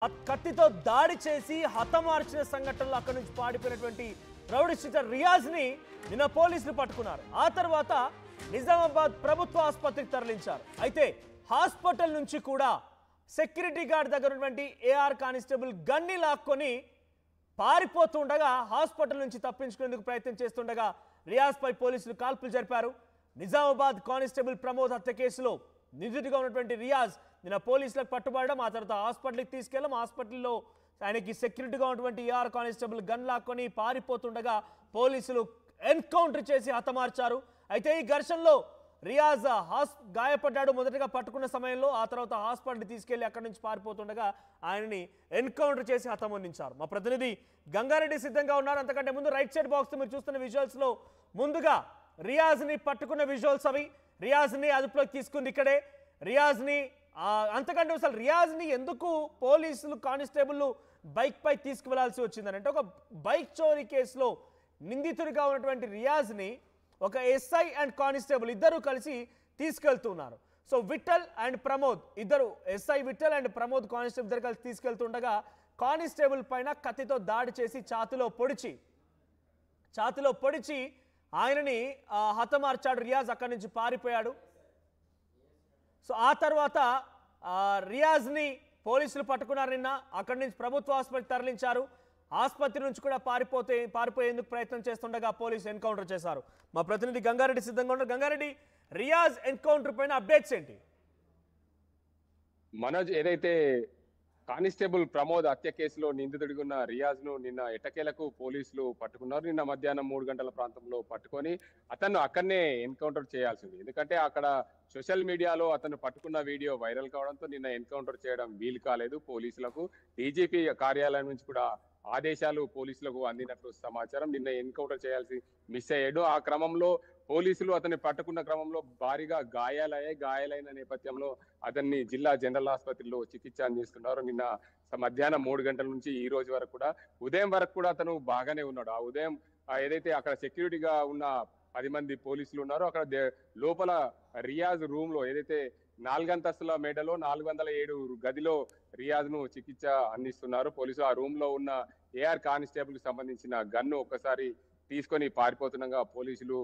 కత్తితో దాడి చేసి హతమార్చిన సంఘటనలో అక్కడి నుంచి పాడిపోయినటువంటి రౌడీ షీటర్ రియాజ్ ని నిన్న పోలీసులు పట్టుకున్నారు. ఆ తర్వాత నిజామాబాద్ ప్రభుత్వ ఆసుపత్రికి తరలించారు. అయితే హాస్పిటల్ నుంచి కూడా సెక్యూరిటీ గార్డ్ దగ్గర ఉన్నటువంటి ఏఆర్ కానిస్టేబుల్ గన్ని లాక్కొని పారిపోతుండగా హాస్పిటల్ నుంచి తప్పించుకునేందుకు ప్రయత్నం చేస్తుండగా రియాజ్ పై పోలీసులు కాల్పులు జరిపారు. నిజామాబాద్ కానిస్టేబుల్ ప్రమోద్ హత్య కేసులో నిందితుడిగా ఉన్నటువంటి రియాజ్ నిన్న పోలీసులకు పట్టుబడడం, ఆ తర్వాత హాస్పిటల్కి తీసుకెళ్ళడం. హాస్పిటల్లో ఆయనకి సెక్యూరిటీగా ఉన్నటువంటి ఏఆర్ కానిస్టేబుల్ గన్ లాక్కొని పారిపోతుండగా పోలీసులు ఎన్కౌంటర్ చేసి హతమార్చారు. అయితే ఈ ఘర్షణలో రియాజ్ గాయపడ్డాడు మొదటగా పట్టుకున్న సమయంలో. ఆ తర్వాత హాస్పిటల్కి తీసుకెళ్లి అక్కడి నుంచి పారిపోతుండగా ఆయనని ఎన్కౌంటర్ చేసి హతమొందించారు. మా ప్రతినిధి గంగారెడ్డి సిద్ధంగా ఉన్నారు. అంతకంటే ముందు రైట్ సైడ్ బాక్స్ మీరు చూస్తున్న విజువల్స్ లో ముందుగా రియాజ్ ని పట్టుకున్న విజువల్స్ అవి. రియాజ్ ని అదుపులోకి తీసుకుంది ఇక్కడే. రియాజ్ ని అంతకంటే అసలు రియాజ్ ని ఎందుకు పోలీసులు కానిస్టేబుల్ బైక్ పై తీసుకువెళ్లాల్సి వచ్చిందని అంటే, ఒక బైక్ చోరీ కేసులో నిందితుడిగా ఉన్నటువంటి రియాజ్ ని ఒక ఎస్ఐ అండ్ కానిస్టేబుల్ ఇద్దరు కలిసి తీసుకెళ్తున్నారు. సో విఠల్ అండ్ ప్రమోద్ ఇద్దరు, SI Vithal and Pramod constable ఇద్దరు కలిసి తీసుకెళ్తుండగా కానిస్టేబుల్ పైన కత్తితో దాడి చేసి ఛాతిలో పొడిచి ఆయనని హతమార్చాడు. రియాజ్ అక్కడి నుంచి పారిపోయాడు. సో ఆ తర్వాత రియాజ్ని పోలీసులు పట్టుకున్నారు నిన్న. అక్కడి నుంచి ప్రభుత్వ ఆసుపత్రికి తరలించారు. ఆసుపత్రి నుంచి కూడా పారిపోయేందుకు ప్రయత్నం చేస్తుండగా పోలీసు ఎన్కౌంటర్ చేశారు. మా ప్రతినిధి గంగారెడ్డి సిద్ధంగా ఉన్నారు. గంగారెడ్డి, రియాజ్ ఎన్కౌంటర్ పైన అప్డేట్స్ ఏంటి? మనోజ్, ఏదైతే కానిస్టేబుల్ ప్రమోద్ హత్య కేసులో నిందితుడిగా ఉన్న రియాజ్ ను నిన్న ఎట్టకేలకు పోలీసులు పట్టుకున్నారు. నిన్న మధ్యాహ్నం 3 గంటల ప్రాంతంలో పట్టుకొని అతను అక్కడనే ఎన్కౌంటర్ చేయాల్సింది. ఎందుకంటే అక్కడ సోషల్ మీడియాలో అతను పట్టుకున్న వీడియో వైరల్ కావడంతో నిన్న ఎన్కౌంటర్ చేయడం వీలు కాలేదు పోలీసులకు. డీజీపీ కార్యాలయం నుంచి కూడా ఆదేశాలు పోలీసులకు అందినట్లు సమాచారం. నిన్న ఎన్కౌంటర్ చేయాల్సి మిస్ అయ్యాడు. ఆ క్రమంలో పోలీసులు అతన్ని పట్టుకున్న క్రమంలో భారీగా గాయాలైన నేపథ్యంలో అతన్ని జిల్లా జనరల్ ఆసుపత్రిలో చికిత్స అందిస్తున్నారు. నిన్న మధ్యాహ్నం 3 గంటల నుంచి ఈ రోజు వరకు కూడా, ఉదయం వరకు కూడా అతను బాగానే ఉన్నాడు. ఆ ఉదయం ఏదైతే అక్కడ సెక్యూరిటీగా ఉన్న 10 మంది పోలీసులు ఉన్నారో అక్కడ లోపల రియాజ్ రూమ్ లో ఏదైతే 4 అంతస్తుల మేడలో 407 గదిలో రియాజ్ ను చికిత్స అందిస్తున్నారు పోలీసులు. ఆ రూమ్ లో ఉన్న ఏఆర్ కానిస్టేబుల్ కి సంబంధించిన గన్ను ఒక్కసారి తీసుకొని పారిపోతుండగా పోలీసులు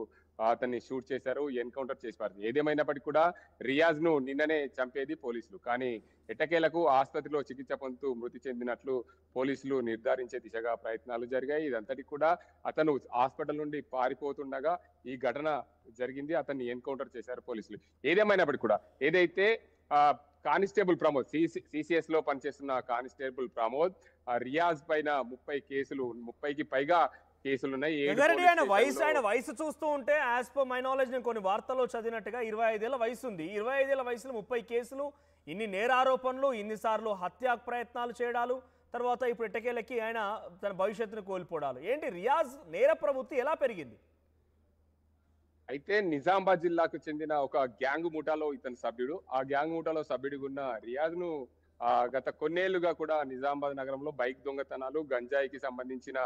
అతన్ని షూట్ చేశారు, ఎన్కౌంటర్ చేశారు. ఏదేమైనప్పటికీ కూడా రియాజ్ ను నిన్ననే చంపేది పోలీసులు. కానీ ఎట్టకేలకు ఆసుపత్రిలో చికిత్స పొందుతూ మృతి చెందినట్లు పోలీసులు నిర్ధారించే దిశగా ప్రయత్నాలు జరిగాయి. ఇదంతటి కూడా అతను హాస్పిటల్ నుండి పారిపోతుండగా ఈ ఘటన జరిగింది. అతన్ని ఎన్కౌంటర్ చేశారు పోలీసులు. ఏదేమైనప్పటికీ కూడా ఏదైతే కానిస్టేబుల్ ప్రమోద్ సిసిఎస్ లో పనిచేస్తున్న కానిస్టేబుల్ ప్రమోద్ రియాజ్ పైన 30కి పైగా కేసులున్నాయి. ఆయన వయసు చూస్తూ ఉంటే యాజ్ పర్ మై నాలెడ్జ్ నేను కొన్ని వార్తల్లో చదివినట్టుగా 25 ఏళ్ల వయసు ఉంది. 25 ఏళ్ల వయసులో 30 కేసులు, ఇన్ని నేరారోపణలు, ఇన్నిసార్లు హత్యా ప్రయత్నాలు చేయడాలు, తర్వాత ఇప్పుడు ఎట్టకేలకి ఆయన తన భవిష్యత్తును కోల్పోవడాలు. ఏంటి రియాజ్ నేర ప్రవృత్తి ఎలా పెరిగింది? అయితే నిజామాబాద్ జిల్లాకు చెందిన ఒక గ్యాంగ్ ముఠాలో ఇతను సభ్యుడు. ఆ గ్యాంగ్ ముఠాలో సభ్యుడిగా ఉన్న రియాజ్ ను గత కొన్నేళ్లుగా కూడా నిజామాబాద్ నగరంలో బైక్ దొంగతనాలు, గంజాయికి సంబంధించిన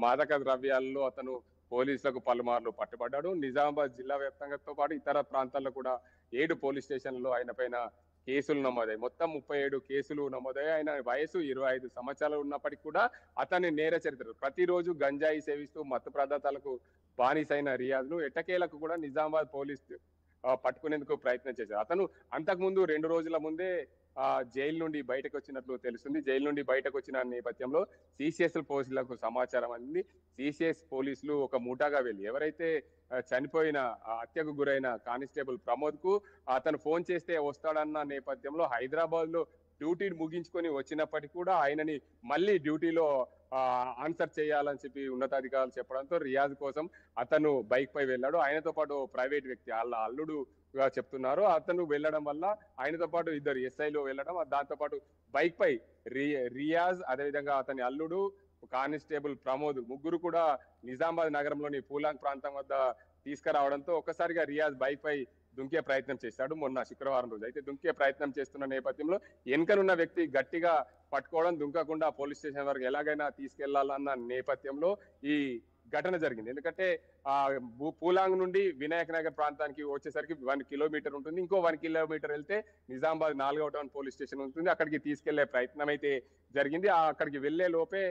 మాదక ద్రవ్యాలలో అతను పోలీసులకు పలుమార్లు పట్టుబడ్డాడు. నిజామాబాద్ జిల్లా వ్యాప్తంగాతో పాటు ఇతర ప్రాంతాల్లో కూడా 7 పోలీస్ స్టేషన్లలో ఆయన పైన కేసులు నమోదయ్యాయి. మొత్తం 37 కేసులు నమోదయ్యాయి. ఆయన వయసు 25 సంవత్సరాలు ఉన్నప్పటికీ కూడా అతని నేర చరిత్ర, ప్రతిరోజు గంజాయి సేవిస్తూ మత్తు పదార్థాలకు బానిసైన రియాజ్ ను ఎట్టకేలకు కూడా నిజామాబాద్ పోలీస్ పట్టుకునేందుకు ప్రయత్నం చేశారు. అతను అంతకుముందు 2 రోజుల ముందే జైలు నుండి బయటకు వచ్చినట్లు తెలుస్తుంది. జైలు నుండి బయటకు వచ్చిన నేపథ్యంలో సిసిఎస్ పోలీసులకు సమాచారం అందింది. సిసిఎస్ పోలీసులు ఒక ముఠాగా వెళ్ళి ఎవరైతే చనిపోయిన హత్యకు గురైన కానిస్టేబుల్ ప్రమోద్ కు అతను ఫోన్ చేస్తే వస్తాడన్న నేపథ్యంలో హైదరాబాద్ లో డ్యూటీ ముగించుకొని వచ్చినప్పటికీ కూడా ఆయనని మళ్ళీ డ్యూటీలో ఆన్సర్ చేయాలని చెప్పి ఉన్నతాధికారులు చెప్పడంతో రియాజ్ కోసం అతను బైక్ పై వెళ్ళాడు. ఆయనతో పాటు ప్రైవేట్ వ్యక్తి వాళ్ళ అల్లుడు చెప్తున్నారు. అతను వెళ్ళడం వల్ల ఆయనతో పాటు 2 ఎస్ఐలు వెళ్ళడం, దాంతో పాటు బైక్ పై రియాజ్, అదేవిధంగా అతని అల్లుడు కానిస్టేబుల్ ప్రమోద్ ముగ్గురు కూడా నిజామాబాద్ నగరంలోని పూలాంగ్ ప్రాంతం వద్ద తీసుకురావడంతో ఒక్కసారిగా రియాజ్ బైక్ పై దుంకే ప్రయత్నం చేశాడు మొన్న శుక్రవారం రోజు. అయితే దుంకే ప్రయత్నం చేస్తున్న నేపథ్యంలో వెనుకనున్న వ్యక్తి గట్టిగా పట్టుకోవడం, దుంకకుండా పోలీస్ స్టేషన్ వరకు ఎలాగైనా తీసుకెళ్లాలన్న నేపథ్యంలో ఈ ఘటన జరిగింది. ఎందుకంటే ఆ పూలాంగ్ నుండి వినాయక్ నగర్ ప్రాంతానికి వచ్చేసరికి 1 కిలోమీటర్ ఉంటుంది. ఇంకో 1 కిలోమీటర్ వెళ్తే నిజామాబాద్ 4వ టౌన్ పోలీస్ స్టేషన్ ఉంటుంది. అక్కడికి తీసుకెళ్లే ప్రయత్నం అయితే జరిగింది. అక్కడికి వెళ్లే లోపే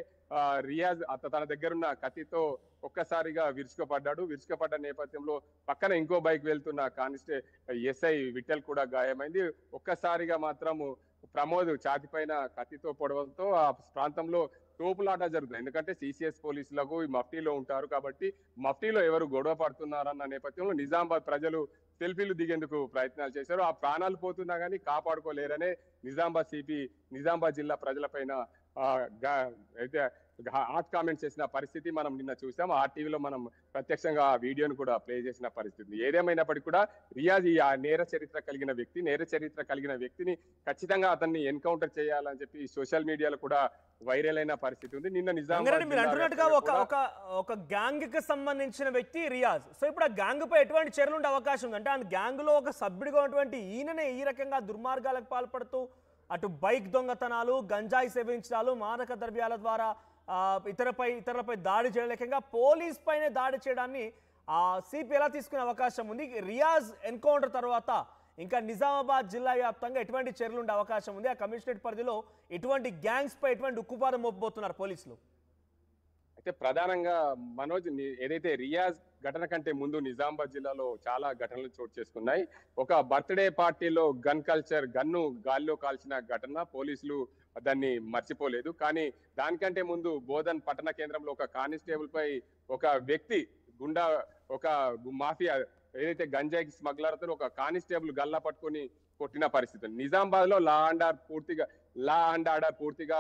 రియాజ్ తన దగ్గరున్న కత్తితో ఒక్కసారిగా విరుచుకుపడ్డాడు. విరుచుకుపడ్డ నేపథ్యంలో పక్కన ఇంకో బైక్ వెళ్తున్న ఎస్ఐ విఠల్ కూడా గాయమైంది. ఒక్కసారిగా మాత్రము ప్రమోద్ ఛాతిపైన కత్తితో పొడవడంతో ఆ ప్రాంతంలో తోపులాట జరుగుతుంది. ఎందుకంటే సిసిఎస్ పోలీసులకు ఈ మఫ్టీలో ఉంటారు కాబట్టి మఫ్టీలో ఎవరు గొడవ పడుతున్నారన్న నేపథ్యంలో నిజామాబాద్ ప్రజలు సెల్ఫీలు దిగేందుకు ప్రయత్నాలు చేశారు. ఆ ప్రాణాలు పోతున్నా కానీ కాపాడుకోలేరనే నిజామాబాద్ సిపి నిజామాబాద్ జిల్లా ప్రజలపైన అయితే హాట్ కామెంట్స్ చేసిన పరిస్థితి మనం నిన్న చూసాం. ఆర్టీవీలో మనం ప్రత్యక్షంగా ఆ వీడియోను కూడా ప్లే చేసిన పరిస్థితి. ఏదేమైనప్పటికీ కూడా రియాజ్ ఈ నేర చరిత్ర కలిగిన వ్యక్తిని ఖచ్చితంగా అతన్ని ఎన్కౌంటర్ చేయాలని చెప్పి సోషల్ మీడియాలో కూడా వైరల్ అయిన పరిస్థితి ఉంది. నిన్న నిజామాబాద్ ఒక గ్యాంగ్ కి సంబంధించిన వ్యక్తి రియాజ్. సో ఇప్పుడు ఆ గ్యాంగ్ పై ఎటువంటి చర్యలు ఉండే అవకాశం ఉంది? అంటే ఆ గ్యాంగ్ లో ఒక సభ్యుడిగా ఉన్నటువంటి ఈయననే ఈ రకంగా దుర్మార్గాలకు పాల్పడుతూ అటు బైక్ దొంగతనాలు, గంజాయి సేవించడాలు, మాదక ద్రవ్యాల ద్వారా ఇతరులపై దాడి చేయలేకంగా పోలీస్ పైనే దాడి చేయడాన్ని సిపి ఎలా తీసుకునే అవకాశం ఉంది? రియాజ్ ఎన్కౌంటర్ తర్వాత ఇంకా నిజామాబాద్ జిల్లా వ్యాప్తంగా ఎటువంటి చర్యలు ఉండే అవకాశం ఉంది? ఆ కమిషనరేట్ పరిధిలో ఎటువంటి గ్యాంగ్స్ పై ఎటువంటి ఉక్కుపాదం మోపబోతున్నారు పోలీసులు? అయితే ప్రధానంగా మనోజ్, ఏదైతే రియాజ్ ఘటన కంటే ముందు నిజామాబాద్ జిల్లాలో చాలా ఘటనలు చోటు చేసుకున్నాయి. ఒక బర్త్డే పార్టీలో గన్ను గాల్లో కాల్చిన ఘటన పోలీసులు దాన్ని మర్చిపోలేదు. కానీ దానికంటే ముందు బోధన్ పట్టణ కేంద్రంలో ఒక కానిస్టేబుల్ పై ఒక వ్యక్తి ఒక మాఫియా ఏదైతే గంజాయికి స్మగ్లర్ అతను ఒక కానిస్టేబుల్ గల్లా పట్టుకొని కొట్టిన పరిస్థితి. నిజామాబాద్ లో లా అండ్ ఆర్డర్ పూర్తిగా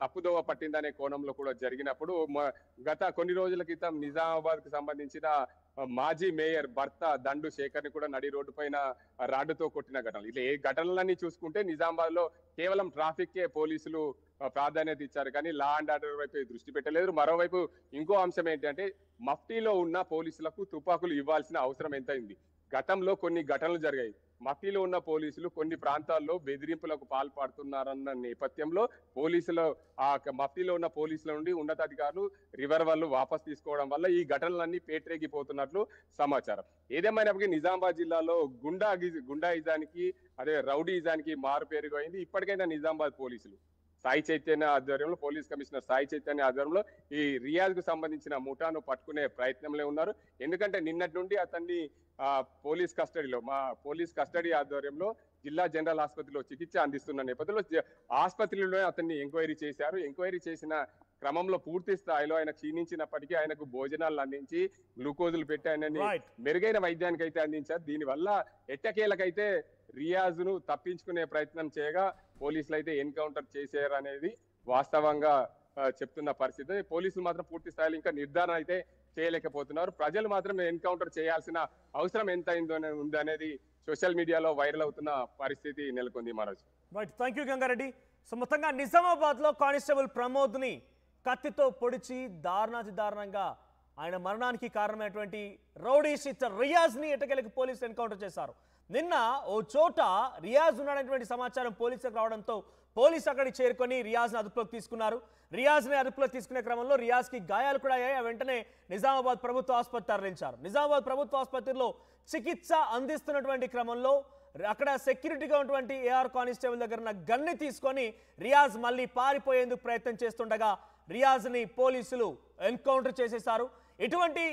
తప్పుదోవ పట్టిందనే కోణంలో కూడా జరిగినప్పుడు గత కొన్ని రోజుల క్రితం నిజామాబాద్ కు సంబంధించిన మాజీ మేయర్ భర్త దండు శేఖర్ ని కూడా నడి రోడ్డు పైన రాడ్డుతో కొట్టిన ఘటనలు. ఇట్లా ఏ ఘటనలన్నీ చూసుకుంటే నిజామాబాద్ లో కేవలం ట్రాఫిక్ కే పోలీసులు ప్రాధాన్యత ఇచ్చారు, కానీ లా అండ్ ఆర్డర్ వైపు దృష్టి పెట్టలేదు. మరోవైపు ఇంకో అంశం ఏంటంటే మఫ్టీలో ఉన్న పోలీసులకు తుపాకులు ఇవ్వాల్సిన అవసరం ఎంతైంది? గతంలో కొన్ని ఘటనలు జరిగాయి. మఫ్టీలో ఉన్న పోలీసులు కొన్ని ప్రాంతాల్లో బెదిరింపులకు పాల్పడుతున్నారన్న నేపథ్యంలో మఫ్టీలో ఉన్న పోలీసుల నుండి ఉన్నతాధికారులు రివర్వల్ వాపస్ తీసుకోవడం వల్ల ఈ ఘటనలన్నీ పేటరేగిపోతున్నట్లు సమాచారం. ఏదేమైనప్పటికీ నిజామాబాద్ జిల్లాలో గుండాయిజానికి రౌడీయిజానికి మారు పేరుగైంది. ఇప్పటికైనా నిజామాబాద్ పోలీసులు సాయి చైతన్య ఆధ్వర్యంలో, పోలీస్ కమిషనర్ సాయి చైతన్య ఆధ్వర్యంలో ఈ రియాజ్ కు సంబంధించిన ముఠాను పట్టుకునే ప్రయత్నంలో ఉన్నారు. ఎందుకంటే నిన్నటి నుండి అతన్ని పోలీస్ కస్టడీ ఆధ్వర్యంలో జిల్లా జనరల్ ఆసుపత్రిలో చికిత్స అందిస్తున్న నేపథ్యంలో ఆసుపత్రిలో అతన్ని ఎంక్వైరీ చేశారు. ఎంక్వైరీ చేసిన క్రమంలో పూర్తి స్థాయిలో ఆయన క్షీణించినప్పటికీ ఆయనకు భోజనాలు అందించి గ్లూకోజులు పెట్టి ఆయనని మెరుగైన వైద్యానికి అయితే అందించారు. దీనివల్ల ఎట్టకేలకైతే రియాజ్ ను తప్పించుకునే ప్రయత్నం చేయగా పోలీసులు అయితే ఎన్కౌంటర్ చేశారు అనేది వాస్తవంగా చెప్తున్న పరిస్థితి. పోలీసులు మాత్రం పూర్తి స్థాయిలో ఇంకా నిర్ధారణ అయితే చేయలేకపోతున్నారు. ప్రజలు మాత్రం ఎన్కౌంటర్ చేయాల్సిన అవసరం ఎంత ఉందనేది సోషల్ మీడియాలో వైరల్ అవుతున్న పరిస్థితి నెలకొంది. Manoj, right, thank you Gangareddy. So మొత్తంగా నిజామాబాద్ లో కానిస్టేబుల్ ప్రమోద్ ని కత్తితో పొడిచి దారుణంగా ఆయన మరణానికి కారణమైనటువంటి రౌడీ షీటర్ రియాజ్ ని ఎట్టకేలకు పోలీసులు ఎన్కౌంటర్ చేశారు. నిన్న ఓ చోట రియాజ్ ఉన్నాడనేటువంటి సమాచారం పోలీసులకు రావడంతో పోలీసు అక్కడికి చేరుకొని రియాజ్ని అదుపులోకి తీసుకున్నారు. రియాజ్ని అదుపులోకి తీసుకునే క్రమంలో రియాజ్కి గాయాలు కూడా అయ్యాయి. వెంటనే నిజామాబాద్ ప్రభుత్వ ఆసుపత్రి తరలించారు. నిజామాబాద్ ప్రభుత్వ ఆసుపత్రిలో చికిత్స అందిస్తున్నటువంటి క్రమంలో అక్కడ సెక్యూరిటీగా ఉన్నటువంటి ఏఆర్ కానిస్టేబుల్ దగ్గర ఉన్న గన్ని తీసుకొని రియాజ్ మళ్ళీ పారిపోయేందుకు ప్రయత్నం చేస్తుండగా రియాజ్ని పోలీసులు ఎన్కౌంటర్ చేసేశారు. ఇటువంటి